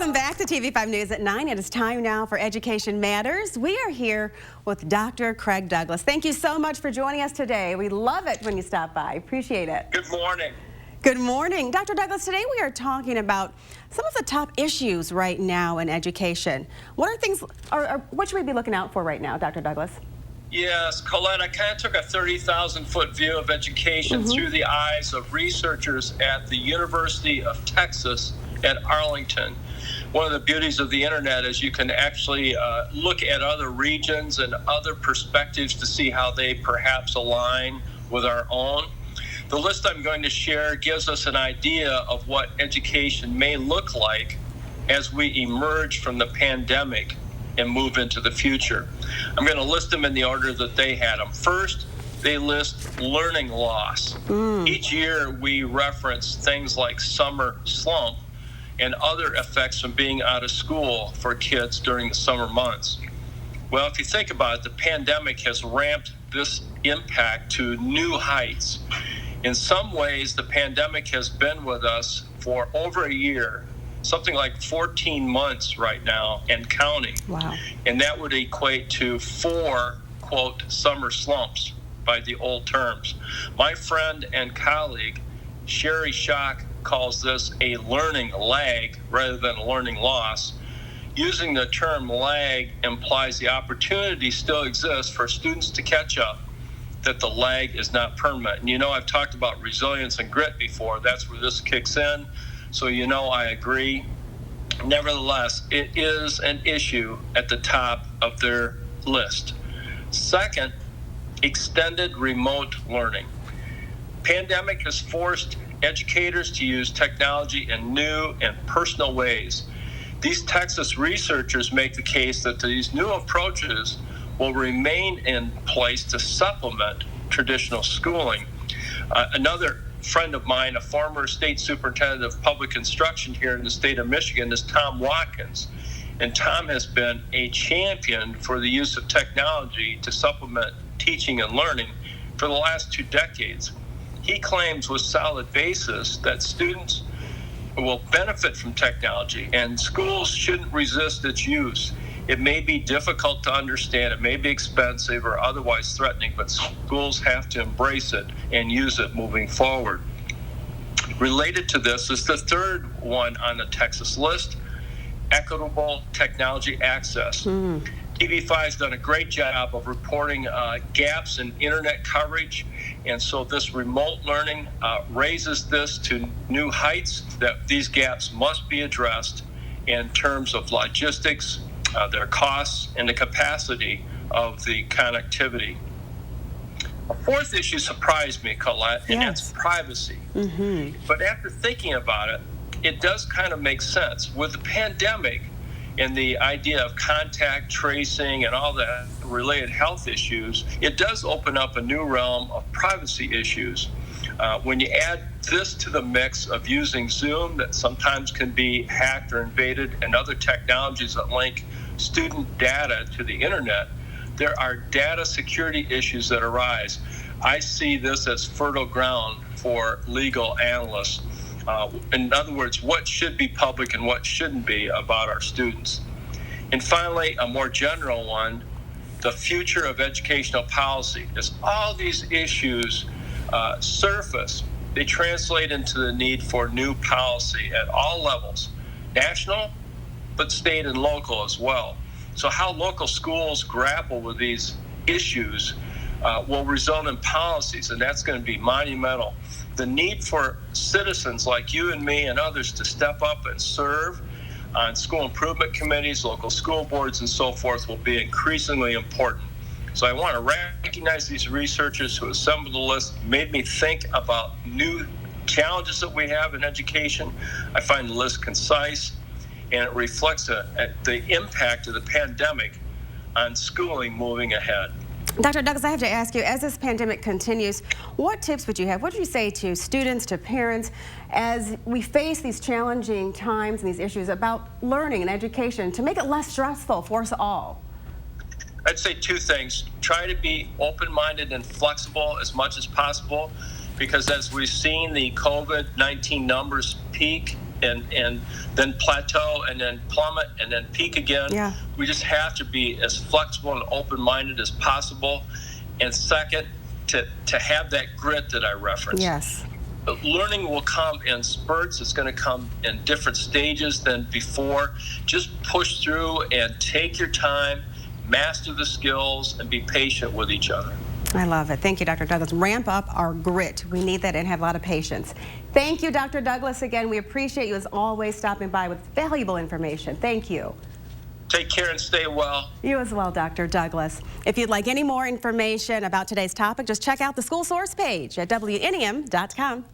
Welcome back to TV5 News at 9. It is time now for Education Matters. We are here with Dr. Craig Douglas. Thank you so much for joining us today. We love it when you stop by. Appreciate it. Good morning. Good morning. Dr. Douglas, today we are talking about some of the top issues right now in education. What are things, or what should we be looking out for right now, Dr. Douglas? Yes, Colette, I kind of took a 30,000-foot view of education through the eyes of researchers at the University of Texas at Arlington. One of the beauties of the internet is you can actually look at other regions and other perspectives to see how they perhaps align with our own. The list I'm going to share gives us an idea of what education may look like as we emerge from the pandemic and move into the future. I'm going to list them in the order that they had them. First, they list learning loss. Each year we reference things like summer slump and other effects from being out of school for kids during the summer months. Well, if you think about it, the pandemic has ramped this impact to new heights. In some ways, the pandemic has been with us for over a year, something like 14 months right now and counting. Wow. And that would equate to 4, quote, summer slumps by the old terms. My friend and colleague, Sherry Schock, calls this a learning lag rather than a learning loss. Using the term lag implies the opportunity still exists for students to catch up, that the lag is not permanent. And you know, I've talked about resilience and grit before. That's where this kicks in. So you know I agree. Nevertheless, it is an issue at the top of their list. Second, extended remote learning. Pandemic has forced educators to use technology in new and personal ways. These Texas researchers make the case that these new approaches will remain in place to supplement traditional schooling. Another friend of mine, a former state superintendent of public instruction here in the state of Michigan, is Tom Watkins. And Tom has been a champion for the use of technology to supplement teaching and learning for the last 2 decades. He claims with solid basis that students will benefit from technology and schools shouldn't resist its use. It may be difficult to understand, it may be expensive or otherwise threatening, but schools have to embrace it and use it moving forward. Related to this is the third one on the Texas list, equitable technology access. TV5 has done a great job of reporting gaps in internet coverage, and so this remote learning raises this to new heights, that these gaps must be addressed in terms of logistics, their costs, and the capacity of the connectivity. A fourth issue surprised me, Colette, and that's privacy. But after thinking about it, it does kind of make sense. With the pandemic and the idea of contact tracing and all that related health issues, it does open up a new realm of privacy issues. When you add this to the mix of using Zoom that sometimes can be hacked or invaded and other technologies that link student data to the internet, there are data security issues that arise. I see this as fertile ground for legal analysts. In other words, what should be public and what shouldn't be about our students. And finally, a more general one, the future of educational policy. As all these issues surface, they translate into the need for new policy at all levels, national, but state and local as well. So how local schools grapple with these issues will result in policies, and that's going to be monumental. The need for citizens like you and me and others to step up and serve on school improvement committees, local school boards, and so forth will be increasingly important. So I want to recognize these researchers who assembled the list, made me think about new challenges that we have in education. I find the list concise, and it reflects the impact of the pandemic on schooling moving ahead. Dr. Douglas, I have to ask you, as this pandemic continues, what tips would you have? What would you say to students, to parents, as we face these challenging times and these issues about learning and education to make it less stressful for us all? I'd say 2 things. Try to be open-minded and flexible as much as possible, because as we've seen the COVID-19 numbers peak and then plateau and then plummet and then peak again. Yeah. We just have to be as flexible and open-minded as possible. And second, to have that grit that I referenced. Yes. Learning will come in spurts. It's going to come in different stages than before. Just push through and take your time, master the skills, and be patient with each other. I love it. Thank you, Dr. Douglas. Ramp up our grit. We need that and have a lot of patience. Thank you, Dr. Douglas. Again, we appreciate you as always stopping by with valuable information. Thank you. Take care and stay well. You as well, Dr. Douglas. If you'd like any more information about today's topic, just check out the school source page at WNEM.com.